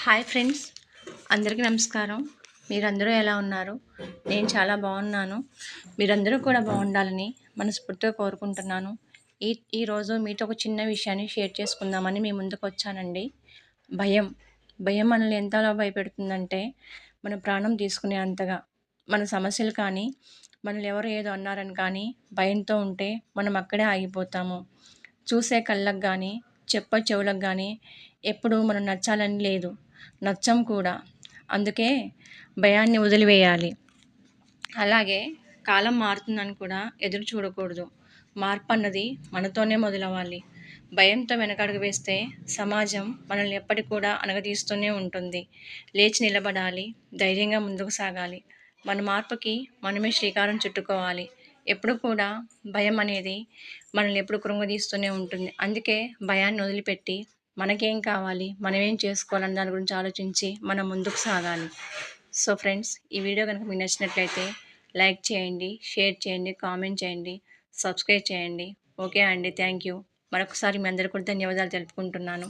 Hi friends, అందరికీ నమస్కారం. మీరందరూ ఎలా ఉన్నారు? నేను చాలా బాగున్నాను. మీరందరూ కూడా బాగుండాలని మనస్ఫూర్తిగా కోరుకుంటున్నాను. ఈరోజు మీతో ఒక చిన్న విషయాన్ని షేర్ చేసుకుందామని మీ ముందుకు వచ్చానండి. భయం. భయం మనల్ని ఎంతలా భయపెడుతుందంటే మన ప్రాణం తీసుకునే అంతగా. మన సమస్యలు కానీ, మనల్ని ఎవరో ఏదో అన్నారని కానీ భయంతో ఉంటే మనం అక్కడే ఆగిపోతాము. చూసే కళ్ళకు గానీ, చెప్పే చెవులకు గానీ ఎప్పుడూ మనం నచ్చాలని లేదు. నచ్చం కూడా. అందుకే భయాన్ని వదిలివేయాలి. అలాగే కాలం మారుతుందని కూడా ఎదురు చూడకూడదు. మార్పన్నది మనతోనే మొదలవ్వాలి. భయంతో వెనకడుగు వేస్తే సమాజం మనల్ని ఎప్పటికి కూడా అణగదీస్తూనే ఉంటుంది. లేచి నిలబడాలి. ధైర్యంగా ముందుకు సాగాలి. మన మార్పుకి మనమే శ్రీకారం చుట్టుకోవాలి. ఎప్పుడు కూడా భయం అనేది మనల్ని ఎప్పుడు కృంగదీస్తూనే ఉంటుంది. అందుకే భయాన్ని వదిలిపెట్టి మనకేం కావాలి, మనమేం చేసుకోవాలని దాని గురించి ఆలోచించి మనం ముందుకు సాగాలి. సో ఫ్రెండ్స్, ఈ వీడియో కనుక మీకు నచ్చినట్లయితే లైక్ చేయండి, షేర్ చేయండి, కామెంట్ చేయండి, సబ్స్క్రైబ్ చేయండి. ఓకే అండి, థ్యాంక్ యూ. మరొకసారి మీ అందరికీ కూడా ధన్యవాదాలు తెలుపుకుంటున్నాను.